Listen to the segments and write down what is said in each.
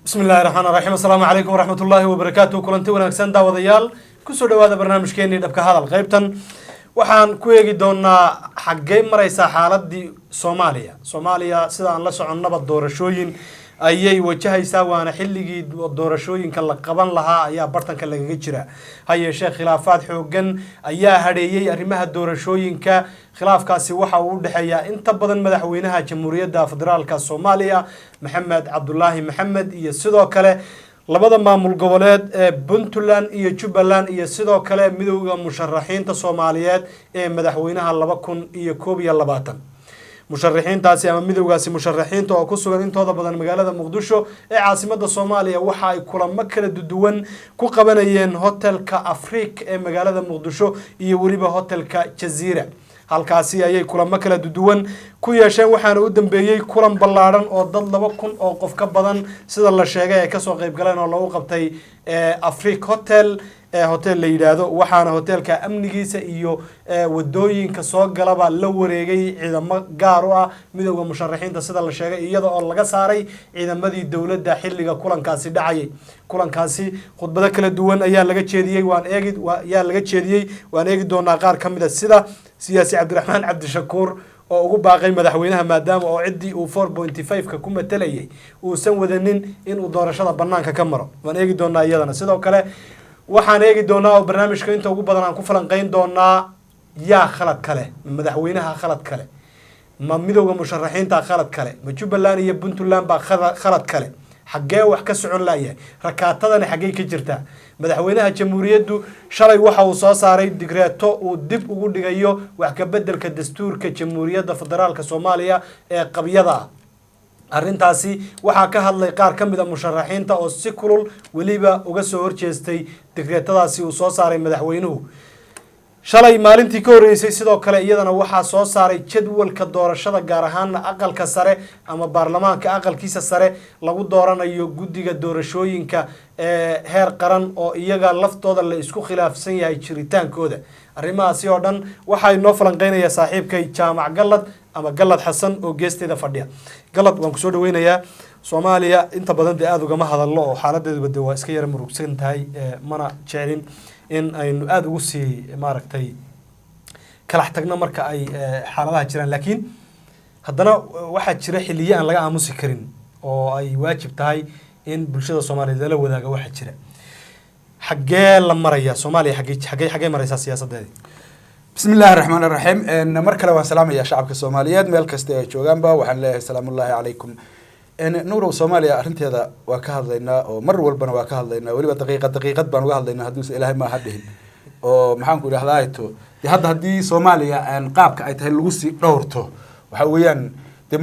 بسم الله الرحمن الرحيم السلام عليكم ورحمة الله وبركاته كلنتي ونكسن داوديال كسر دوادا برنامج كيني دبك هذا الغيبتن waxaan ku eegi doonaa xaggee maraysa xaaladii Soomaaliya sida aan la soconaba doorashooyin ayay wajahaysaa waana xilligii doorashooyinka la qaban lahaa ayaa bartanka lagaga jira hayeeshee khilaafaad xoogan ayaa hareeyay arrimaha doorashooyinka khilaafkaasi waxa uu u dhaxeeyaa inta badan madaxweynaha jamhuuriyadda federaalka Soomaaliya Maxamed Cabdullaahi Maxamed iyo sidoo kale labada maamul goboleed ee Puntland iyo Jubbaland iyo sidoo kale midowga musharaxiinta Soomaaliyeed ee madaxweynaha 2021 musharaxiintaasi ama midowgaasi musharaxiinta oo ku sugan intooda badan magaalada Muqdisho ee caasimadda Soomaaliya waxa ay kulamo kala duwan ku qabanayeen hotelka Afrique ee magaalada Muqdisho iyo waliba hotelka Jazeera halkaasi ayay kulamo kala duwan ku yeesheen waxaana u dambeeyay kulan ballaaran oo dad 2,000 oo qof ka badan sida la sheegay ay ka soo qayb galeen oo lagu qabtay Afrique Hotel hotel la yiraahdo waxaana hotelka amnigiisa iyo wadooyinka soo galaba la wareegay ciidamo gaar ah midowga musharaxiinta sida la sheegay iyadoo oo laga saaray ciidamadii dawladda xilliga kulankaasi dhacay kulankaasi khudbado kala duwan ayaa laga jeediyay waan eegi doonaa qaar kamid ah sida siyaasi Cabdiraxmaan Cabdishakuur oo ugu baaqay madaxweynaha maadaama oo cidii uu 4.5 ka ku matalayay uu san wadanin in uu doorashada banaanka ka maro waan eegi doonaa iyadana sidoo kale waxaan eegi doonaa oo barnaamijka inta ugu badan aan ku falanqeyn doonaa yaa khalad kale madaxweynaha khalad kale ma midowga musharaxiinta khalad kale ma Jubbaland iyo Puntland ba khalad kale xaggee wax ka socon laayay rakaatadana xaggee ka jirtaa madaxweynaha jamhuuriyaddu shalay waxa uu soo saaray digreeto uu dib ugu dhigayo wax ka bedelka dastuurka jamhuuriyadda federaalka Soomaaliya ee qabyada arrintaasi waxa ka hadlay qaar kamid ah musharaxiinta oo si kulul waliba uga soo horjeestay digreetadaasi uu soo saaray madaxweynuhu shalay maalintii ka horeysay sidoo kale iyadana waxa soo saaray jadwalka doorashada gaar ahaan aqalka sare ama baarlamaanka aqalkiisa sare lagu dooranayo guddiga doorashooyinka heer qaran oo iyaga laftooda la isku khilaafsan yahay jiritaankooda arrimahaasi oo dhan waxa inoo falanqeynaya saaxiibkay Jaamac Gallad ama Gallad Xasan oo geesteeda fadhiya Gallad waan ku soo dhaweynayaa Soomaaliya inta badan aad uga ma hadallo oo xaaladeedu bada waa iska yar murugsan tahay mana jecelin in aynu aad ugu sii maaragtay kala tagna marka ay xaaladaha jiraan laakiin haddana waxa jira xilliyo aan laga aamusi karin oo ay waajib tahay in bulshada Soomaaliyeed la wadaago waxa jira xaggee la maraya Soomaaliya xaggee maraysa siyaasadeeda بسم الله الرحمن الرحيم مركله وسلام يا شعبك الصوماليات مeel kasta ay joogaan ba waxaan leeyahay salaamu alayhi calaykum nuuro Soomaaliya arinteeda waa ka hadlaynaa oo mar walbana waa ka hadlaynaa waliba daqiiqad baan uga hadlaynaa haduu Ilaahay ma hadhin oo maxaan ku yiraahdaa hadii Soomaaliya aan qaabka ay tahay lagu sii dhowrto waxa weeyaan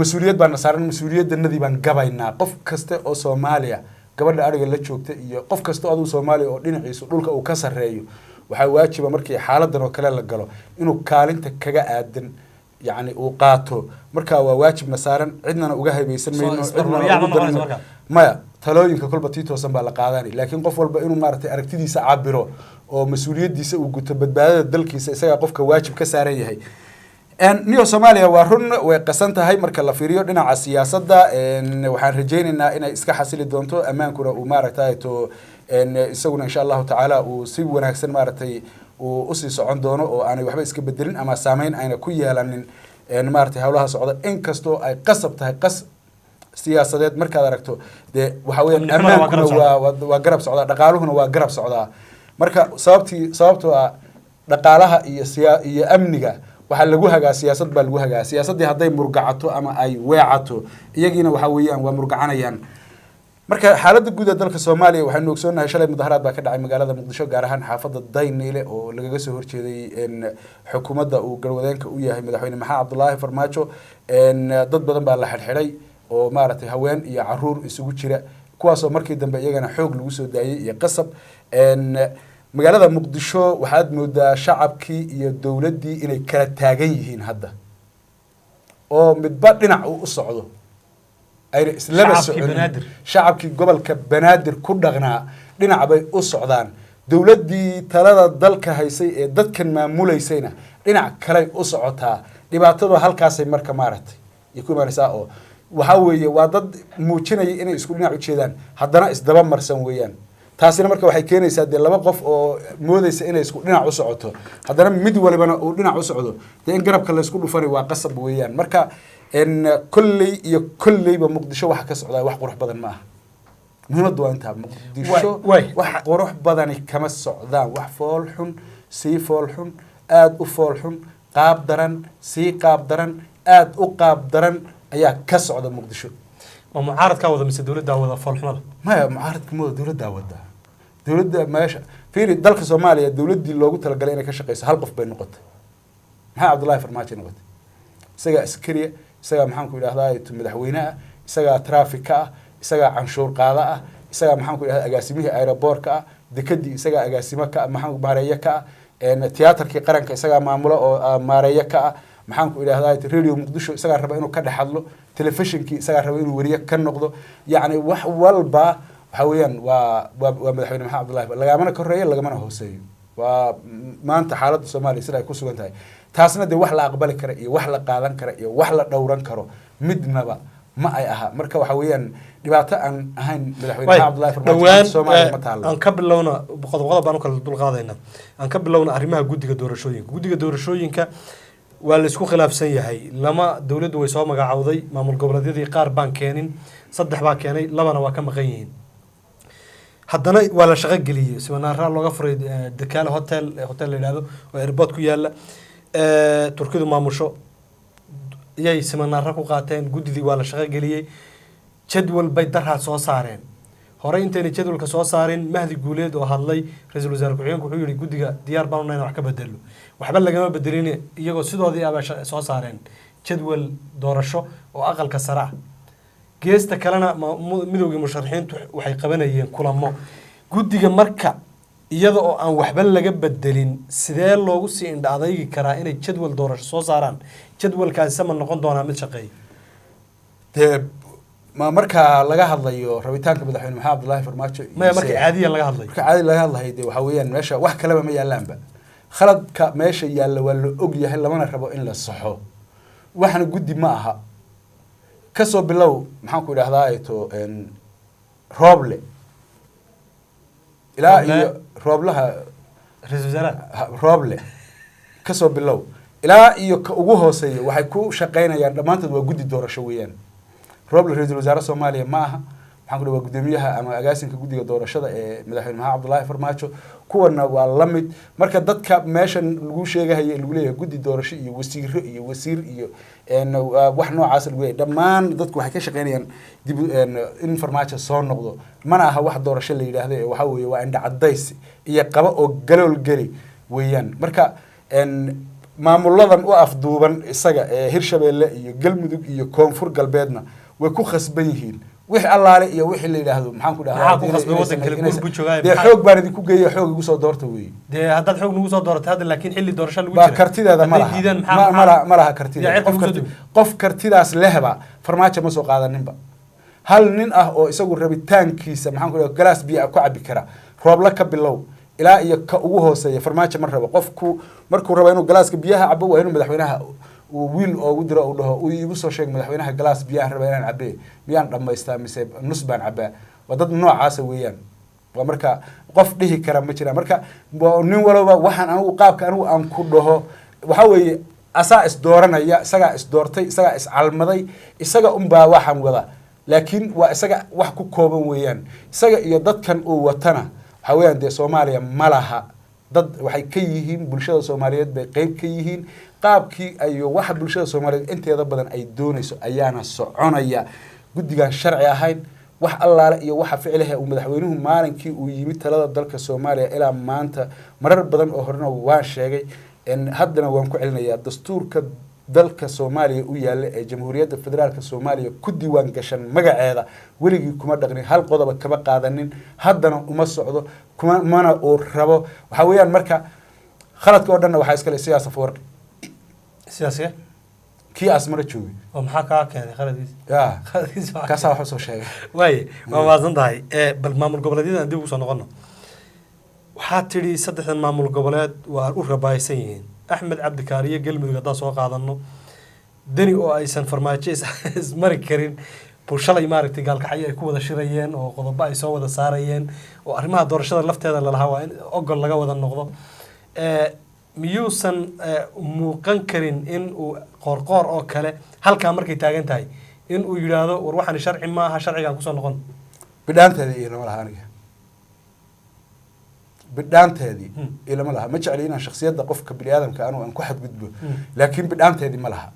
mas'uuliyad baan saaran mas'uuliyadanadii baan gabaynaa qof kasta oo Soomaaliya gabadha ariga la joogta iyo qof kasta oo Soomaaliya oo dhinaciisa dhulka uu ka sareeyo waxa waajiba markii xaaladan oo kale la galo inuu kaalinta kaga aadan يعني وقاته مركا وواجب سارن عندنا uga haybaysan meeyno cidna maya talooyinka kulba tiitoosan baa la qaadani laakiin qof walba inuu maartay aragtidiisa cabiro oo mas'uuliyadiisa uu guto badbaadada dalkiisa isaga qofka waajib ka saaran yahay niyo Soomaaliya waa run way qasan tahay marka la fiiriyo dhinaca siyaasadda waxaan rajaynaynaa inay iska xasili doonto amaankuna uu maartay to isaguna insha Allah ta'ala uu si wanaagsan maartay oo usii socon doono oo aanay waxba iska bedelin ama saameyn ayna ku yeelanin maartay hawlaha socda in kasto ay qasab tahay siyaasadeed marka aad aragto waxa weeyaan amaankuna waa garab socda dhaqaaluhuna waa garab socda marka sababtoo ah dhaqaalaha iyo amniga waxa lagu hagaa siyaasad baa lagu hagaa siyaasadii haday murgacato ama ay weecato iyagiina waxa weeyaan waa murgacanayaan marka xaaladda guud ee dalka Soomaaliya waxaan ogsoonahay shalay mudaharaad baa ka dhacay magaalada Muqdisho gaar ahaan xaafadda Daynile oo lagaga soo horjeeday xukuumadda uu galwadeenka u yahay madaxweyne Maxamed Cabdullaahi Farmaajo dad badan baa la xirxiray oo maartay haween iyo caruur isugu jira kuwaas oo markii dambe iyagana xoog lagu soo daayay iyo qasab magaalada Muqdisho waxaad moodaa shacabkii iyo dawladdii inay kala taagan yihiin hadda oo midba dhinac u socdo ay islaba socdaan shacabkii gobolka Banaadir ku dhaqnaa dhinac bay u socdaan dawladdii talada dalka haysay ee dadkan maamuleysayna dhinac kale u socotaa dhibaatada halkaas ay marka maartay iyo ku imaanaysaa oo waxaa weeye waa dad muujinaya inay isku dhinac u jeedaan haddana isdaba marsan weeyaan taasina marka waxay keenaysaa dee laba qof oo moodaysa inay isku dhinac u socoto haddana mid walibana uu dhinac u socdo dee in garabka laysku dhufani waa qasab weeyaan marka kolley iyo kolleyba muqdisho waxa ka socdaa wax qurux badan ma aha muhiimaddu waa intaa muqdisho wax qurux badani kama socdaan wax fool xun sii fool xun aada u fool xun qaab daran sii qaab daran aada u qaab daran ayaa ka socda muqdisho ma mucaaradkaa wada mise dowladdaa wada foolxumada maya mucaaradka mooda dowladdaa wada dowladda meesha fiiri dalka soomaaliya dowladdii loogu talagalay inay ka shaqeyso hal qof bay noqotay maxaa cabdullaahi farmaajo noqotay isagaa askariya isagaa maxaan ku idhahdaa madaxweyne ah isagaa traafika ah isagaa canshuur qaada ah isagaa maxaan ku idhahdaa agaasimihii aeroboortka ah dekadii isagaa agaasimo ka ah maxaan maareeye ka ah tiyaatarkii qaranka isagaa maamulo oo maareeye ka ah maxaan ku idhahdaa radio muqdisho isagaa raba inuu ka dhex hadlo telefishinkii isagaa raba inuu weriye ka noqdo yacni wax walba waxa weeyaan waa madaxweyne maxamed cabdullahi lagamana koreeyo lagamana hooseeyo waa maanta xaaladda soomaaliya sida ay ku sugan tahay taasna dee wax la aqbali kara iyo wax la qaadan kara iyo wax la dhowran karo midnaba ma ay aha marka waxa weeyaan dhibaato aan ahayn madaxweyne maxamed cabdullahi farmaajo soomaaliya ma taalo aan ka bilowna qodob baan u kala dulqaadayna aan ka bilowna arrimaha guddiga doorashooyinka waa la isku khilaafsan yahay lama dowladdu way soo magacawday maamul goboleedyadii qaar baan keenin 3 baa keenay 2na waa ka maqan yihiin haddana waa la shaqo geliyey simanaaraa looga furay dakaale hotel la yidhaahdo oo airport ku yaala turkidu maamusho iyay simanaaraa ku qaateen guddidii waa la shaqo geliyey jadwal bay darhaa soo saareen horey intayna jadwalka soo saarin mahdi guuleed oo hadlay ra-iisul wasaare ku-xigeenku wuxuu yihi guddiga diyaar baan unayna wax ka bedelo waxba lagama bedelin iyagoo sidoodii aba soo saareen jadwal doorasho oo aqalka sare ah geesta kalena midowgii musharaxiintu waxay qabanayeen kulamo guddiga marka iyada oo aan waxba laga bedelin sidee loogu sii indha adaygi karaa inay jadwal doorasho soo saaraan jadwalkaasi sama noqon doonaa mid shaqeeya dee ma marka laga hadlayo rabitaanka madaxweyne maxamed cabdullaahi farmaajo maya marka caadiyan laga hadlayo marka caadi laga hadlayo dee waxa weeyaan meesha wax kaleba ma yaalaanba khaladka meesha yaalla waa la og yahay lamana rabo in la saxo waxna guddi ma aha kasoo bilow maxaan ku idhahdaa to rooble ilaa iyo rooblaha ra-iisul wasaaraha rooble kasoo bilow ilaa iyo ka ugu hooseeya waxay ku shaqaynayaan dhammaantood waa guddi doorasho weeyaan rooble ra-iisul wasaare soomaaliya ma aha maxaan ku dhaha waa guddoomiyaha ama agaasinka guddiga doorashada ee madaxweyne maxamed cabdullaahi farmaajo kuwana waa la mid marka dadka meeshan lagu sheegahayo lagu leeyahay guddi doorasho iyo wasiiro iyo wasiir iyo wax noocaas lagu leeyahay dhammaan dadku waxay ka shaqaynayaan dib in farmaajo soo noqdo mana aha wax doorasho la yidhaahdo ee waxa weeye waa indha cadays iyo qaba oo galool geli weeyaan marka maamuladan u afduuban isaga ee hirshabeelle iyo galmudug iyo koonfur galbeedna way ku khasban yihiin wixii allaale iyo wixii la yidhaahdo maxaan ku dhahaa dee xoog baan idinku geeya xoog igu soo doorta weeye dee haddaad xoog nagu soo dooratay hadda laakiin xilli doorasho lagu jira kartideeda ma laha kartideeda qof kartidaas lehba farmaajo ma soo qaadaninba hal nin ah oo isagu rabitaankiisa maxaan ku dhaha galaas biyo ku cabi kara roobla ka bilow ilaa iyo ka ugu hooseeya farmaajo ma rabo qofku markuu rabo inuu galaaska biyaha cabo waa inuu madaxweynaha uu wiil oogu diro uu dhaho uu iigu soo sheeg madaxweynaha galaas biyaha raba inaan cabee miyaan dhammaystaa mise nus baan cabaa waa dad noocaasa weeyaan waa marka qof dhihi kara ma jiraan marka nin walba waxaan anigu qaabka anigu aan ku dhaho waxa weeye asaa is dooranaya isagaa is doortay isagaa is calmaday isaga unbaa waxaan wada laakiin waa isaga wax ku kooban weeyaan isaga iyo dadkan uu watana waxa weeyaan dee soomaaliya ma laha dad waxay ka yihiin bulshada soomaaliyeed bay qeyb ka yihiin qaabkii ayo waxa bulshada soomaaliyeed inteeda badan ay doonayso ayaana soconaya guddigan sharci ahayn wax allaale iyo waxa ficlaha uu madaxweynuhu maalinkii uu yimid talada dalka soomaaliya ilaa maanta marar badan oo horena waan sheegay haddana waan ku celinayaa dastuurka dalka soomaaliya u yaalla ee jamhuuriyadda federaalka soomaaliya ku diiwaan gashan magaceeda weligii kuma dhaqnin hal qodoba kama qaadanin haddana uma socdo mana uu rabo waxa weeyaan marka khaladka oo dhanna waxaa iskale siyaasa foorqi siyaasiga kii asmara joogay oo maxaa kaa keenay khaladiis ya kaasaa wax usoo sheegay waaye waa mahadsan tahay bal maamul goboleedyada aan dib ugu soo noqono waxaa tidhi 3 maamul goboleed waa u rabaaysan yihiin axmed cabdikaariyo galmudug haddaan soo qaadano deni oo aysan farmaajo ismari karin buu shalay maaragtay gaalkacyo ay ku wada shirayeen oo qodobo ay soo wada saarayeen oo arrimaha doorashada lafteeda lalahaa waa in ogol laga wada noqdo miyuusan muuqan karin in uu qoorqoor oo kale halkaa markay taagan tahay in uu yidhaahdo war waxaan sharci maaha sharcigaan kusoo noqon bidhaanteedii ilama laha aniga bidhaanteedii ilama laha ma jecli inaan shaksiyadda qofka bini aadamka anu aan ku xadgudbo laakiin bidhaanteedii ma laha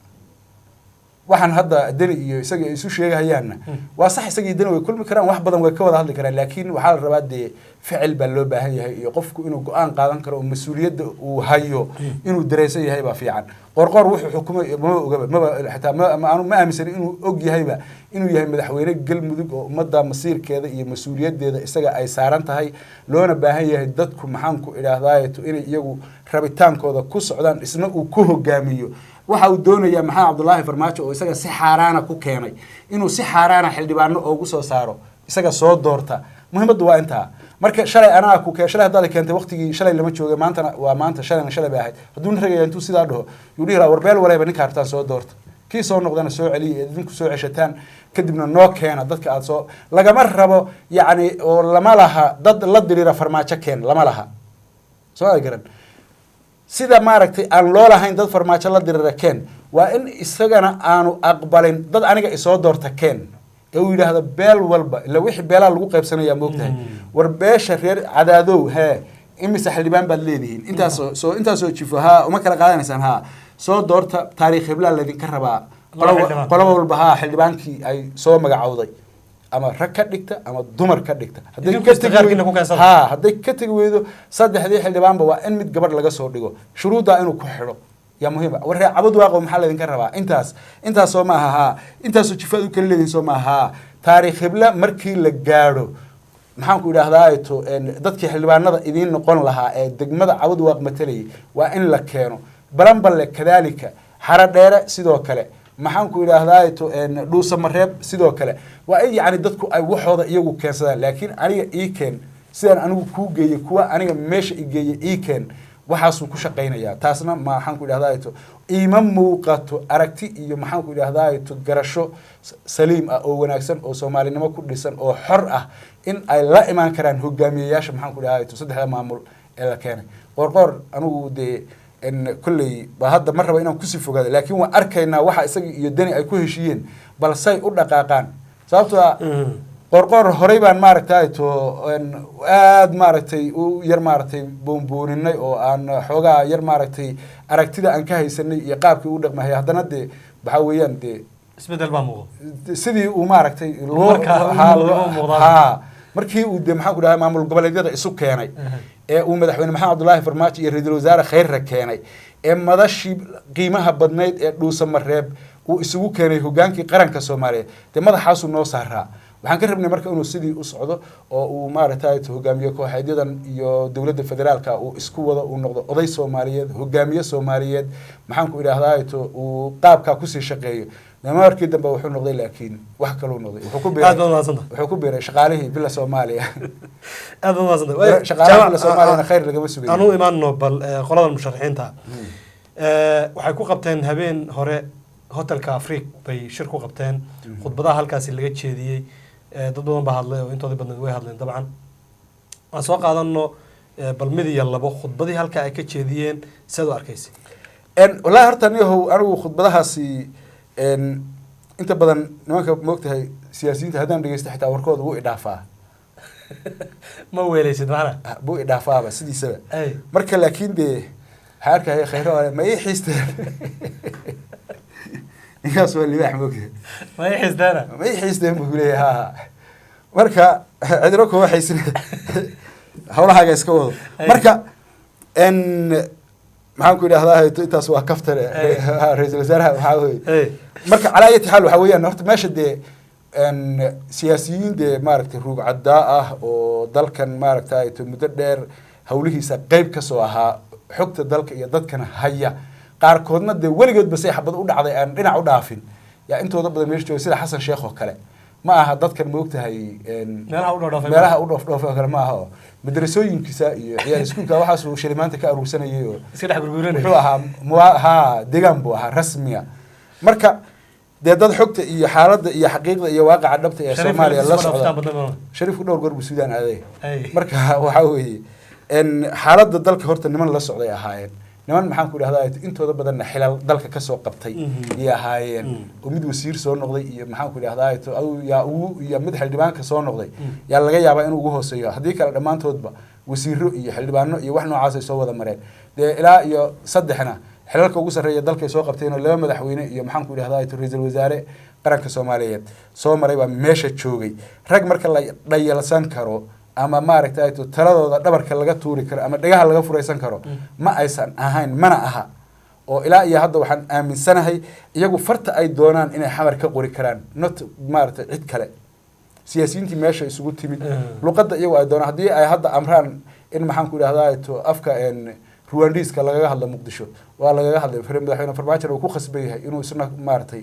waxaan hadda deni iyo isaga ay isu sheegahayaanna waa sax isagii deni way kulmi karaan wax badan way ka wada hadli karaan laakiin waxaa la rabaa dee ficil baa loo baahan yahay iyo qofku inuu go-aan qaadan karo oo mas-uuliyadda uu hayo inuu dareensan yahay baa fiican qorqoor wuxuu xukumay maba ogaba maba xitaa ma aaminsani inuu og yahayba inuu yahay madaxweyne galmudug oo ummadda masiirkeeda iyo mas-uuliyaddeeda isaga ay saaran tahay loona baahan yahay dadku maxaanku idhaahdaayeto inay iyagu rabitaankooda ku socdaan isna uu ku hogaamiyo waxa uu doonayaa maxamed cabdullaahi farmaajo oo isaga si xaaraana ku keenay inuu si xaaraana xildhibaano oogu soo saaro isaga soo doorta muhiimaddu waa intaa marka shalay anaa ku shalay haddaad keentay waqtigii shalay lama joogay maantana waa maanta shalayna shalay bay ahayd hadduu nin ragaya intuu sidaa dhaho yuu dhihi lahaa warbeel waleyba ninka hartaan soo doorta kii soo noqdana soo celiya idinku soo ceshataan kadibna noo keena dadka aada soo lagama rabo yacni oo lama laha dad la diriira farmaajo keen lama laha soo ada garan sida maaragtay aan loo lahayn dad farmaajo la dirira keen waa in isagana aanu aqbalin dad aniga isoo doorta keen ee uu yidhaahdo beel walba ila wixii beelaha lagu qaybsanaya moogtahay war beesha reer cadaadow hee imise xildhibaan baad leedihiin intaasoo jifo haa uma kala qaadanaysaan haa soo doorta taariikh hiblaa laydinka rabaa qolo walba haa xildhibaankii ay soo magacowday ama rag ka dhigta ama dumar ka dhigta hadday ka tegi weydo saddexdii xildhibaanba waa in mid gabadh laga soo dhigo shuruuddaa inuu ku xidho yaa muhiim war reer cabad waaqo maxaa laydinka rabaa intaas soo maaha haa intaasoo jifaad u kala leedihin soo maaha haa taariikh hibla markii la gaadho maxaanku idhahdaato dadkii xildhibaanada idiin noqon lahaa ee degmada cabad waaq matalayay waa in la keeno balanballe kadaalika xaro dheere sidoo kale maxaanku idhaahdaato dhuusa mareeb sidoo kale waa in yacni dadku ay waxooda iyagu keensadaan laakiin aniga ii keen sidaan anigu kuu geeyey kuwa aniga meesha i geeyey ii keen waxaasuu ku shaqaynayaa taasna maxaanku idhahdaato iima muuqato aragti iyo maxaanku idhahdaato garasho saliim ah oo wanaagsan oo soomaalinimo ku dhisan oo xor ah in ay la imaan karaan hogaamiyeyaasha maxaanku idhahdaato saddexda maamul ee la keenay qoorqoor anigu dee kolley ba hadda ma raba inaan kusii fogaado laakiin waan arkaynaa waxa isaga iyo deni ay ku heshiiyeen balsay u dhaqaaqaan sababtoo ah qoorqoor horey baan maaragtay to aada maaragtay u yar maaragtay boonbooninay oo aan xoogaa yar maaragtay aragtida aan ka haysanay iyo qaabkii u dhaqmahaya haddana dee waxaa weeyaan dee isbedel baa muuqda sidii uu maaragtay markii uu dee maxaan ku dhahay maamul goboleedyada isu keenay ee uu madaxweyne maxamed cabdullaahi farmaajo iyo ra-iisul wasaare khayrra keenay ee madashii qiimaha badnayd ee dhuusa mareeb uu isugu keenay hogaankii qaranka soomaaliyeed dee madaxaasuu noo saaraa waxaan ka rabnay marka inuu sidii u socdo oo uu maaragtay hogaamiye kooxeedyadan iyo dowladda federaalka uu isku wado uu noqdo oday soomaaliyeed hogaamiye soomaaliyeed maxaanku idhahdaato uu qaabkaa kusii shaqeeyo markii dambe wuxuu noqday laakiin wax kaluu noqday wuxuu ku biiray shaqaalihii bila soomaaliya aad baad mahadsantay shaqaalaha bila soomaaliyana khayr lagama sugay anu imaanno bal qoladan musharaxiinta waxay ku qabteen habeen hore hotelka afriq bay shir ku qabteen khudbadaha halkaasi laga jeediyey dad badan baa hadlay oo intoodii badneed way hadleen dabcan waan soo qaadano bal mid iyo labo khudbadii halkaa ay ka jeediyeen seed u arkaysay wallaahi horta niyahow anigu khudbadahaasi inta badan nimanka moogtahay siyaasiyiinta haddaan dhegeysta xitaa warkooda wuu idhaafaa ma weelaysid macna buu idhaafaaba sidiisaba marka laakiin dee waxaa arkaya khayro ale ma ii xiisteen ninkaas waa libaax moogtahay ma ii xiisteena ma ii xiisteen buu leeyahay ha marka cidro kuma xaysin hawlahaaga iska wado marka maxaan ku idhahdaa intaas waa kaftare ra-iisul wasaaraha waxaa weye marka calaa ayati xaal waxaa weeyaan horta meesha dee siyaasiyiin dee maaragtay ruug caddaa ah oo dalkan maaragtay muddo dheer hawlihiisa qeyb kasoo ahaa xogta dalka iyo dadkana haya qaarkoodna dee weligoodba say xabad u dhacday aan dhinac u dhaafin yaa intooda badan meesha jooga sida xasan sheekh oo kale ma aha dadkan moogtahay meelaha u dhoofdhoofe oo kale ma aha oo madrasooyinkiisa iyo ciyaal iskuulka waxaasuu shilimaanta ka aruursanayay oo iska dhex burburinay wuxuu ahaa deegaan buu ahaa rasmiya marka dee dad xogta iyo xaaladda iyo xaqiiqda iyo waaqaca dhabta ee Soomaaliya la socda shariifku dhowr goor buu Suudaan aaday marka waxa weeye xaaladda dalka horta niman la socday ahaayeen niman maxaan ku idhahdaa intooda badanna xilal dalka ka soo qabtay iyo ahaayeen oo mid wasiir soo noqday iyo maxaan ku idhahdaa iyo mid xildhibaanka soo noqday yaa laga yaabaa inuu ugu hooseeyo haddii kale dhammaantoodba wasiiro iyo xildhibaano iyo wax noocaas ay soo wada mareen dee ilaa iyo saddexna xilalka ugu sarreeya dalka ay soo qabteen oo laba madaxweyne iyo maxaan ku idhahdaa ra'iisul wasaare qaranka Soomaaliyeed soo maray baa meesha joogay rag marka la dhayalsan karo ama maaragtay taladooda dhabarka laga tuuri karo ama dhagaha laga furaysan karo ma aysan ahayn mana aha oo ilaa iyo hadda waxaan aaminsanahay iyagu farta ay doonaan inay xamar ka qori karaan not maaragtay cid kale siyaasiyiintii meesha isugu timid luqadda iyagu ay doonaan haddii ay hadda amraan in maxaan ku idhahdaa afka ruwandiiska lagaga hadlo Muqdisho waa lagaga hadlay madaxweyne Farmaajo uu ku khasbay yahay inuu isna maaragtay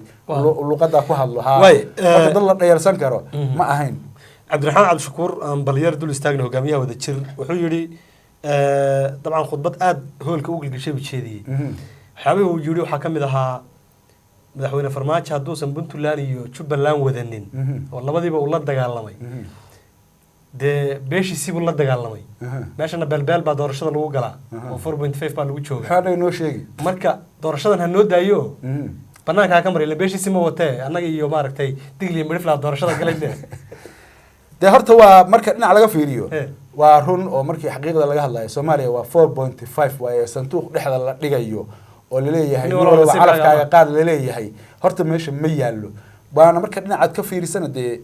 luqadda ku hadlo dad la dhayalsan karo ma ahayn cabdiraxmaan cabdishakuur aan balyar dul istaagna hogaamiyaha wada jir wuxuu yidhi dabcan khudbad aad hoolka u gilgishay buu jeediyey waxyaabihii uu yidhi waxaa ka mid ahaa madaxweyne Farmaajo hadduusan Puntland iyo Jubbaland wadanin oo labadiiba uu la dagaalamay dee beeshiisii buu la dagaalamay meeshana beelbeel baa doorashada lagu galaa oo 4.5 baa lagu jooga maxaa noo sheegi marka doorashadan ha noo daayo banaanka ka maray beeshiisii ma watee annaga iyo maaragtay digli midifla doorashada galayde dee horta waa marka dhinac laga fiiriyo waa run oo markii xaqiiqda laga hadlayo Soomaaliya waa 4.5 waaye sanduuq dhexda la dhigayo oo la leeyahay walba carafkaaga qaad la leeyahay horta meesha ma yaalo baana marka dhinacaad ka fiirisana dee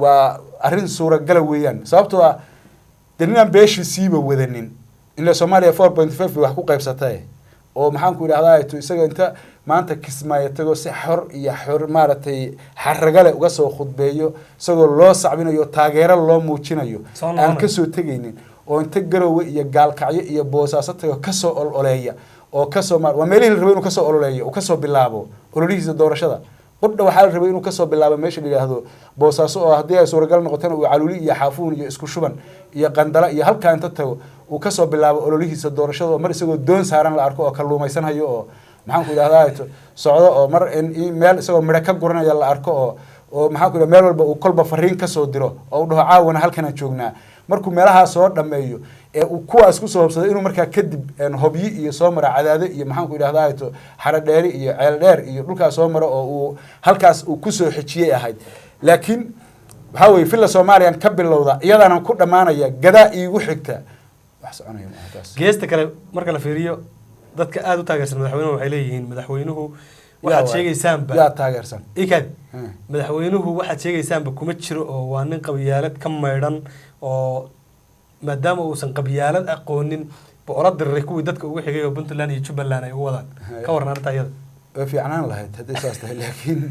waa arrin suuragal weeyaan sababtoo ah dadnaan beeshiisiiba wadanin in Soomaaliya 4.5 wax ku qaybsatay oo maxaan ku idhahdaa isaga inta maanta Kismaayo tago si xor iyo xor maaragtay xaragale uga soo khudbeeyo isagoo loo sacbinayo taageero loo muujinayo aan ka soo tagaynin oo inta Garowe iyo Gaalkacyo iyo Boosaaso tago ka soo ololeeya oo ka soo waa meelihii la rabay inuu ka soo ololeeyo oo ka soo bilaabo ololihiisa doorashada qodda waxaa la rabay inuu ka soo bilaabo meesha la yiraahdo Boosaaso oo haddii ay suuragal noqotana uu Caluuli iyo Xaafuun iyo isku shuban iyo Qandala iyo halka inta tago uu ka soo bilaabo ololihiisa doorashada mar isagoo doon saaran la arko oo kalluumaysanhayo oo maxaan ku idhahdaa socdo oo mar meel isagoo midho ka guranaya la arko oo maxaan ku idhahdaa meel walba uu kolba fariin ka soo diro oo u dhaho caawana halkan aan joognaa markuu meelaha soo dhameeyo ee uu kuwaas ku soo hobsaday inuu markaa kadib hobyi iyo soo mara cadaade iyo maxaan ku idhahdaa xara dheeri iyo ceel dheer iyo dhulkaas soo maro oo uu halkaas uu ku soo xijiyay ahayd laakiin waxa weeye filla Soomaaliyan ka bilowda iyadana ku dhamaanaya gadaa iigu xigta wax soconaya maadaas geesta kale marka la fiiriyo dadka aad u taageersan madaxweynuhu waxay leeyihiin madaxweynuhu waxaad sheegaysaanba yaa taageersan ikad madaxweynuhu waxaad sheegaysaanba kuma jiro oo waa nin qabyaalad ka maydhan oo maadaama uusan qabyaalad aqoonin boqorad diray kuwii dadka ugu xigay oo Puntland iyo Jubbaland ay ugu wadaan ka warran arrinta iyada way fiicnaan lahayd haddii saas tahay laakiin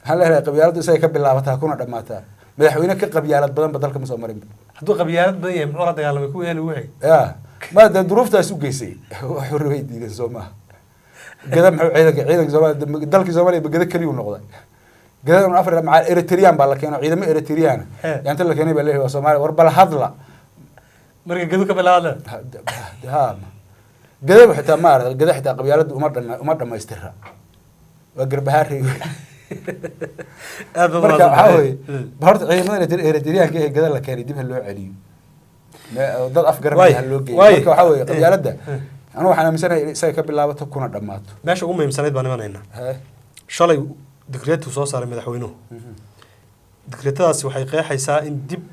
hal la qabyaaladu isay ka bilaabataa kuna dhamaataa madaxweyne ka qabyaalad badan dalka ma soo marin hadduu qabyaalad badan yahay muxuu la dagaalamay kuwii heli ugu xigay ما ده ظروف تاس وجيسي حرية دي الزمان قدام عيدك زمان دلك زمان بقدر كليون نقطة قدام أفرق مع إريتريان بالله كانوا عيدهم إريتريان يعني تلا كانوا بالله وسومالي وربلا هذلا مرة قدوك بالله هذا ها قدام حتى ما قدام حتى قبيلات ومرة ما يسترها وقرب هاري مرة حاوي بهرت عيدهم إريتريان كي قدام لك كانوا يديمها اللي عليهم dad afgaran baa loo geeyay marka waxa weeye qabyaaladda anu waxaan aaminsanahay isaga ka bilaabato kuna dhamaato meesha ugu muhiimsanayd baan imanayna shalay dekreetu soo saaray madaxweynuhu dekreetadaasi waxay qeexaysaa in dib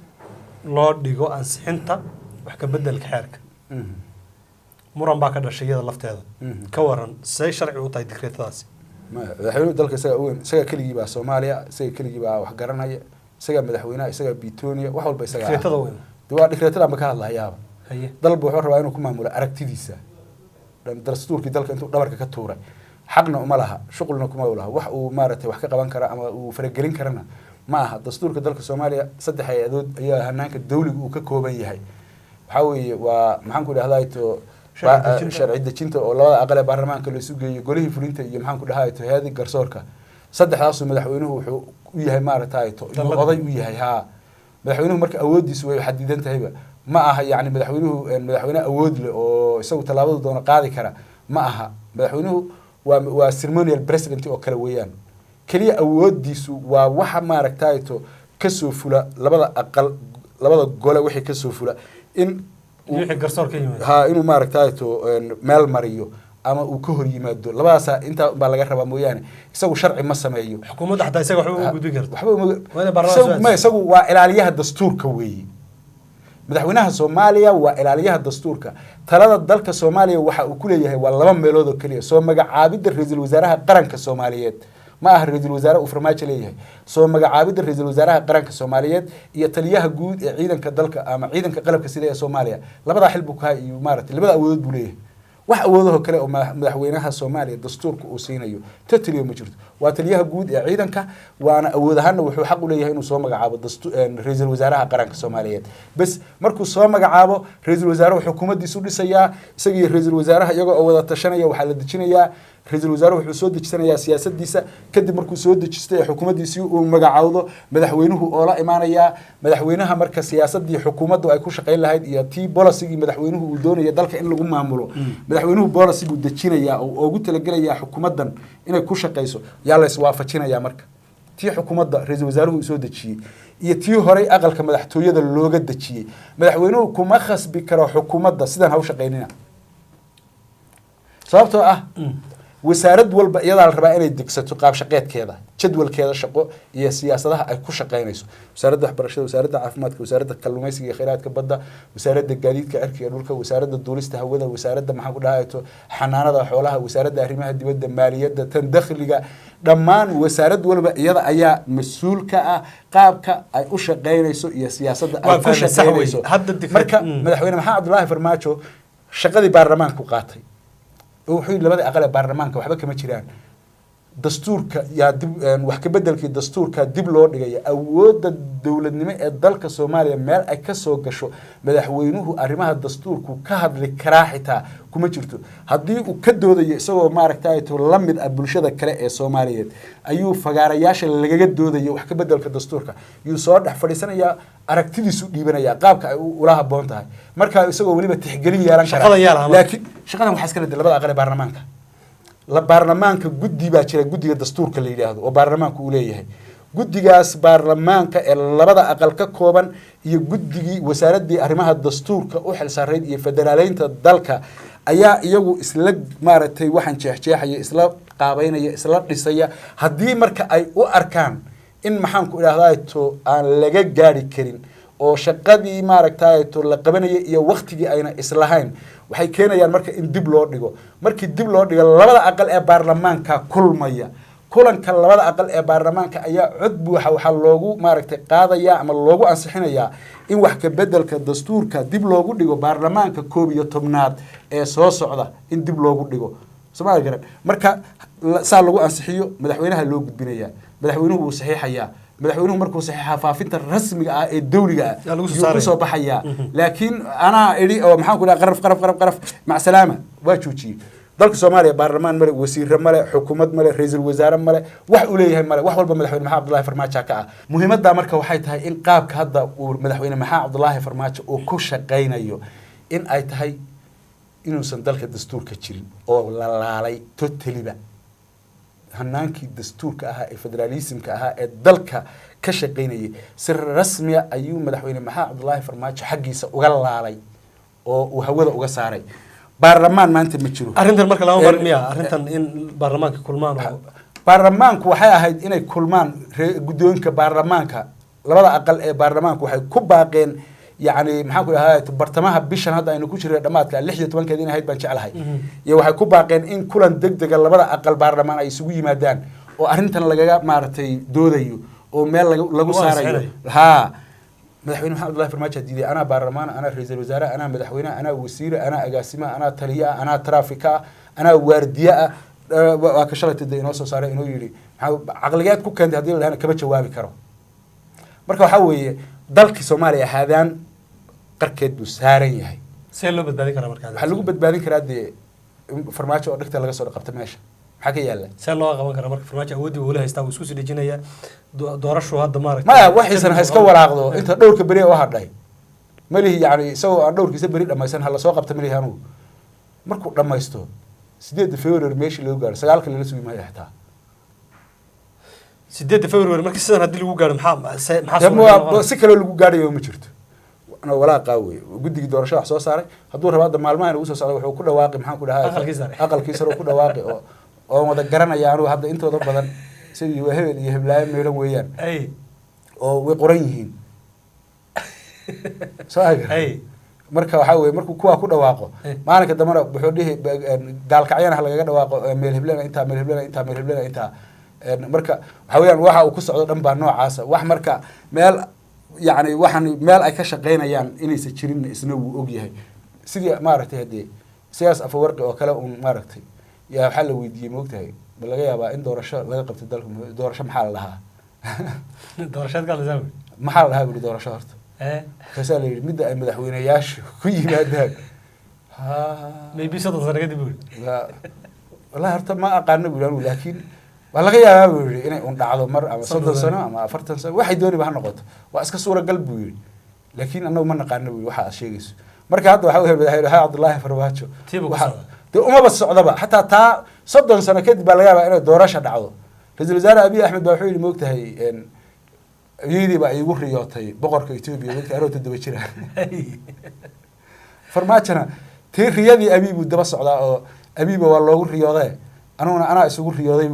loo dhigo ansixinta wax ka bedelka xeerka muran baa ka dhashay iyada lafteeda ka waran say sharci u tahay dekreetadaasi madaxweynuhu dalka isaga keligii baa Soomaaliya isaga keligii baa wax garanaya isaga madaxweynaha isaga Bitonia wax walba isaga dekreetada weyn waa dekreetada ma ka hadlayaa dalba wuxuu rabaa inuu ku maamulo aragtidiisa dastuurkii dalka intuu dhabarka ka tuuray xaqna uma laha shuqulna kuma laha wax uu maaragtay wax ka qaban kara ama uu faragelin karana ma aha dastuurka dalka Soomaaliya saddex hay'adood ayaa hanaanka dawliga uu ka kooban yahay waxa weeye waa maxaan ku idhahdaa sharci dejinta oo labada aqal ee baarlamaanka la isugu geeyo golihii fulinta iyo maxaan ku dhahaayto hay'adii garsoorka saddexdaas madaxweynuhu wuxuu u yahay maaragtay oday u yahay madaxweynuhu marka awoodiisu way xadidan tahayba ma aha yani madaxweyne awood leh oo isagu talaabada doona qaadi kara ma aha madaxweynuhu waa ceremonial president oo kale weeyaan kaliya awoodiisu waa waxa maaragtayto kasoo fula labada aqal labada gole wixii kasoo fula in wixii garsoor ka yimaado inuu maaragtayto meel mariyo ama uu ka hor yimaado labadaas inta baa laga rabaa mooyaane isagu sharci ma sameeyo xukuumadda xataa isaga waxba u gudbin karto waxba isagu waa ilaaliyaha dastuurka weeye madaxweynaha Soomaaliya waa ilaaliyaha dastuurka talada dalka Soomaaliya waxa uu ku leeyahay waa laba meelood oo kaliya soo magacaabida ra'iisul wasaaraha qaranka Soomaaliyeed ma aha ra'iisul wasaare uu farmaajo leeyahay soo magacaabida ra'iisul wasaaraha qaranka Soomaaliyeed iyo taliyaha guud ee ciidanka dalka ama ciidanka qalabka sida ee Soomaaliya labada xil buu ka iyo maaragtay labada awood buu leeyahay wax awoodaha kale oo madaxweynaha Soomaaliya dastuurka uu siinayo tataliyo ma jirto waa taliyaha guud ee ciidanka waana awood ahaan wuxuu xaq u leeyahay inuu soo magacaabo ra'iisul wasaaraha qaranka Soomaaliyeed bas markuu soo magacaabo ra'iisul wasaaruhu xukuumaddiisu dhisayaa isaga ra'iisul wasaaraha iyagoo wada tashanaya waxa la dejinayaa ra'iisul wasaaruhu wuxuu soo dejisanayaa siyaasadiisa kadib markuu soo dejistay xukuumaddiisii uu magacaawdo madaxweynuhu oo la imaanaya madaxweynaha marka siyaasadii xukuumaddu ay ku shaqeyn lahayd iyo tii policy madaxweynuhu uu doonayo dalka in lagu maamulo madaxweynuhu policy buu dejinayaa oo ugu talagalaya xukuumaddan inay ku shaqeyso yaa la iswaafajinayaa marka tii xukuumadda ra'iisul wasaaruhu soo dejiyay iyo tii hore aqalka madaxtooyada looga dejiyay madaxweynuhu kuma khasbi karo xukuumadda sidan ha u shaqeynina sababtoo ah wasaarad walba iyada la rabaa inay degsato qaab shaqeedkeeda jadwalkeeda shaqo iyo siyaasadaha ay ku shaqeynayso wasaaradda waxbarashada wasaaradda caafimaadka wasaaradda kalluumaysiga iyo kheyraadka badda wasaaradda gaadiidka cirka iyo dhulka wasaaradda duulista hawada wasaaradda maxaa ku dhahayto xanaanada xoolaha wasaaradda arrimaha dibadda maaliyadda tan dakhliga dhammaan wasaarad walba iyada ayaa mas'uul ka ah qaabka ay u shaqeynayso iyo siyaasadda ay ku shaqeynayso marka madaxweyne maxamed cabdullaahi farmaajo shaqadii baarlamaanku qaatay wuxuu labada aqal ee baarlamaanka waxba kama jiraan dastuurka yaa dib wax ka bedelkii dastuurka dib loo dhigay awoodda dawladnimo ee dalka Soomaaliya meel ay ka soo gasho madaxweynuhu arrimaha dastuurku ka hadli karaa xitaa kuma jirto haddii uu ka doodayo isagoo maaragtay la mid ah bulshada kale ee Soomaaliyeed ayuu fagaarayaasha lagaga doodayo wax ka bedelka dastuurka yuu soo dhex fadhiisanaya aragtidiisu dhiibanaya qaabka ay ula haboon tahay marka isagoo waliba tixgelin yeelan kara laakiin shaqadan waxa iska leedahay labada aqal ee baarlamaanka la baarlamaanka guddi baa jira guddiga dastuurka la yiraahdo oo baarlamaanku uu leeyahay guddigaas baarlamaanka ee labada aqal ka kooban iyo guddigii wasaaradii arrimaha dastuurka u xil saareyd iyo federaaleynta dalka ayaa iyagu isla maaragtay waxaan jeexjeexaya isla qaabeynaya isla dhisaya haddii marka ay u arkaan in maxaan ku idhaahdaa to aan laga gaari karin oo shaqadii maaragtay to la qabanayay iyo waqtigii ayna islahayn waxay keenayaan marka in dib loo dhigo markii dib loo dhigo labada aqal ee baarlamaanka kulmaya kulanka labada aqal ee baarlamaanka ayaa cod buuxa waxa loogu maaragtay qaadaya ama loogu ansixinayaa in wax ka bedelka dastuurka dib loogu dhigo baarlamaanka 11aad ee soo socda in dib loogu dhigo Soomaaliya garan marka saa lagu ansixiyo madaxweynaha loo gudbinayaa madaxweynuhu uu saxiixayaa madaxweynuhu markuu saxiixa faafinta rasmiga ah ee dawliga ah yuu soo baxaya laakiin ana iri oo maxaan ku dhahay qaraf mac salaama waa joojiyay dalka Soomaaliya baarlamaan male wasiir male xukuumad male ra'iisul wasaare male wax uu leeyahay male wax walba madaxweyne maxamed cabdullaahi farmaajo ka ah muhiimadda marka waxay tahay in qaabka hadda uu madaxweyne maxamed cabdullaahi farmaajo uu ku shaqeynayo in ay tahay inuusan dalka dastuurka jirin oo la laalay totaliba hanaankii dastuurka ahaa ee federalismka ahaa ee dalka ka shaqeynayay si rasmi ah ayuu madaxweyne maxamed cabdullaahi farmaajo xaggiisa uga laalay oo uu hawada uga saaray baarlamaan maanta ma jiro arrintan marka lama marmiya arrintan in baarlamaanka kulmaan oo baarlamaanku waxay ahayd inay kulmaan guddoonka baarlamaanka labada aqal ee baarlamaanku waxay ku baaqeen يعني maxaan ku dhahay bartamaha bishan hadda aynu ku jirnay dhamaadka 16 in ahayd baan jecelahay iyo waxay ku baaqeen in kulan degdeg ah labada aqal baarlamaan ay isugu yimaadaan oo arrintan lagaga maartay doodayo oo meel lagu saarayo ha madaxweyne maxamed cabdullaahi farmaajo diiday ana baarlamaan ana ra'iisul wasaare ana madaxweyne ana wasiir ana agaasima ana taliya ana traafika ana waardiya waa ka shalaytay inoo soo saaray inuu yiri aqliyaad ku keentay hadii la kaba jawaabi karo marka waxa weeye dalka Soomaaliya haadaan qarkeed buu saaran yahay see loo badbaadin karaa markaa waxa lagu badbaadin karaa farmaajo oo dhigta laga soo qabta meesha maxaa ka yaala see loo qaban karaa marka farmaajo awoodii uu leeyahay isku soo dejinaya doorasho hadda maaragtay ma waxiisan ha iska walaaqdo inta dhowrka bari oo hadhay malihi yani isagoo aan dhowrkiisa bari dhamaysan hal soo qabta malihi anu markuu dhamaysto sideedda February meeshii lagu gaaro 9 lala sugi maayo xitaa 8 February markii sidan hadii lagu gaaro maxaa si kale lagu gaarayo ma jirto ana walaa qaaway guddiga doorashada wax soo saaray hadduu rabaada maalmahan uu soo socdo wuxuu ku dhawaaqay maxaan ku dhahaa aqalkiisa ku dhawaaqay oo wada garanaya anu hadda intooda badan sidii waa hebel iyo heblaayo meelan weeyaan oo way qoran yihiin marka waxa weey markuu kuwa ku dhawaaqo maalinka damana wuxuu dhihi gaalkacyana lagaga dhawaaqo meel heblana inta marka waxa weeyaan waxa uu ku socdo dhan baa noocaas wax marka meel يعني waxaan meel ay ka shaqeynayaan inaysan jirin isna uu og yahay sidii maaragtay hadii siyaas Afwerqi oo kale uu maaragtay yaa waxa la weydiiyay moogtahay bal laga yaabaa in doorasho laga qabto dalka doorasho maxaa la dhahaa doorashada kala zaam maxaa la dhahaa doorasho horta kasaa leeyahay mid ay madaxweynayaashu ku yimaadaan maybe soo sare kadib wallahi horta ma aqaano buulaan laakiin waa laga yaabaa inay un dhacdo mar ama 30 sano ama 40 sano waxay doonayba ha noqoto waa iska suura gal buu yiri laakiin annagu ma naqaano waxa aad sheegayso marka hadda waxa uu madaxweynaha Cabdullaahi Farmaajo waxa uma bas socdaba hatta taa 30 sano kadib baa laga yaabaa inay doorasho dhacdo ra'iisul wasaare Abiy Ahmed baa wuxuu yiri moogtahay ayidii baa igu riyootay boqorka Itoobiya markii aroorta daba jira Farmaajona tii riyadii Abiy buu daba socdaa oo Abiy waa loogu riyooday أنا أسوق رياضي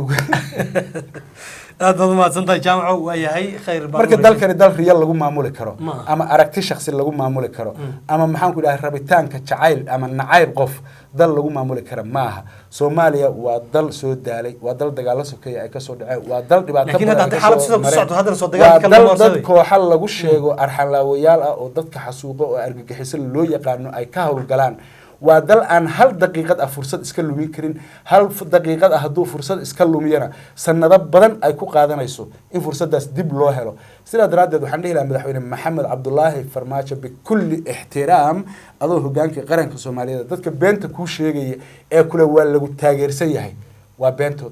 هذا ما تنتهي جامعة وياهي خير مركز دال كان دال ريال لقوم معمول كرو أما أركت شخص لقوم معمول كرو أما محن كده ربيتان كشعيل أما نعيب قف دال لقوم معمول كرو معها سوماليا ودال سود دالي ودال دجال سكية كسود ودال دبعت لكن هذا حالة صوت هذا صوت دجال كلام دال كوحل لقوش شيء أرحل ويال أو دال كحسوق وأرجع كحسل لو يقانو أي كهو الجلان ودل أن هل دقيقة فرصة إسكالو ميكرين هل دقيقة هدو فرصة إسكالو ميانا سنة بدن أيكو قادنا يسو إن فرصة داس دب لو هلو سيلا دراد وحنده إلى مدحوين محمد عبد الله فرماجة بكل احترام أضو هجانك قرن كسوماليا دتك بنت كوشيجي أكل ولا لو تاجر سيهاي وبنته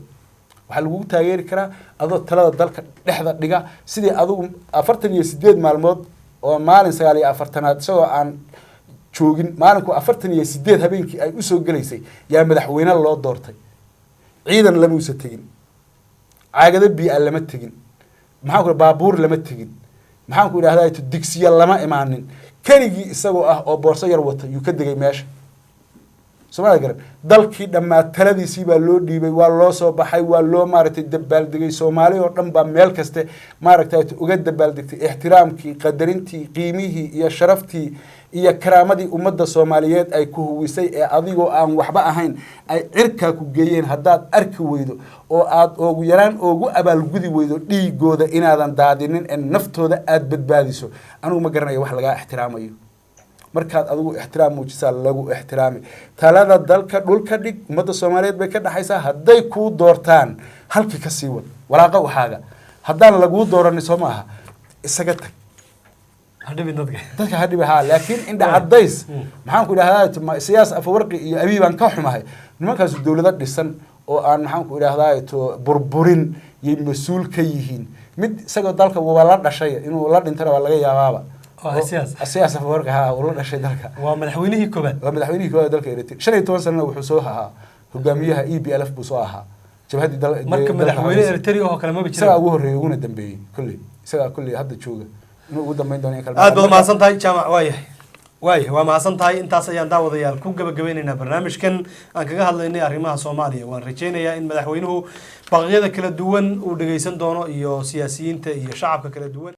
وحل لو تاجر كرا أضو ثلاثة دل لحظة دقيقة سيدي أضو أفرتني يسديد معلومات ومالن سيالي أفرتنات سواء عن joogin maalinku 48 habeenkii ay u soo galeysay yaa madaxweynaha loo doortay ciidan lama u tagin caagada biyo lama tagin maxaan ku baabuur lama tagin maxaan ku yiraahdaa digsiya lama imaanin kanigi isagoo ah oo boorso yar wata uu ka degay meesha Soomaaliya garan dalkii dhamaad taladiisii baa loo dhiibay waa loo soo baxay waa loo maartay dabaal degay Soomaaliya oo dhan baa meel kaste maartay uga dabaal degtay ixtiraamkii qadarintii qiimihii iyo sharaftii iyo karaamadii ummadda Soomaaliyeed ay ku huwisay ee adigoo aan waxba ahayn ay cirka ku geeyeen hadaad arki weydo oo aad ugu yaraan ugu abaalgudi weydo dhiigooda inaadan daadinin in naftooda aad badbaadiso anigu ma garanayo wax laga ixtiraamayo markaad adigu ixtiraam muujisaa lagu ixtiraami talada dalka dhulka dhig ummadda Soomaaliyeed bay ka dhaxaysaa haday ku doortaan halkii ka sii wad walaaqa waxaaga hadaan lagu dooran Soomaha isaga tag hadhibi dadka hadhibi ha laakiin inda cadays maxaan ku idhaahdaa siyaas Afwerqi iyo Abiy baan ka xumahay nimankaas dawladda dhisan oo aan maxaan ku idhaahdaa to burburin iyo mas'uul ka yihiin mid isaga dalka waa la dhashay inuu la dhintana waa laga yaabaaba siyaas Afwerqi ha oo la dhashay dalka waa madaxweynihii koobaad dalka Eritrea 15 sano wuxuu soo ahaa hogaamiyaha EPLF buu soo ahaa jabhadii dalka marka madaxweyne Eritrea oo kale ma bijiro isaga ugu horeeyay uguna dambeeyay kulli hadda jooga inuu dambeyn doono in kalma aad baad mahadsan tahay jaamac waayahay waa mahadsan tahay intaas ayaan daawadayaal ku gabagabeynayna barnaamijkan aan kaga hadlaynay arrimaha Soomaaliya waan rajaynayaa in madaxweynuhu baqyada kala duwan uu dhageysan doono iyo siyaasiyiinta iyo shacabka kala duwan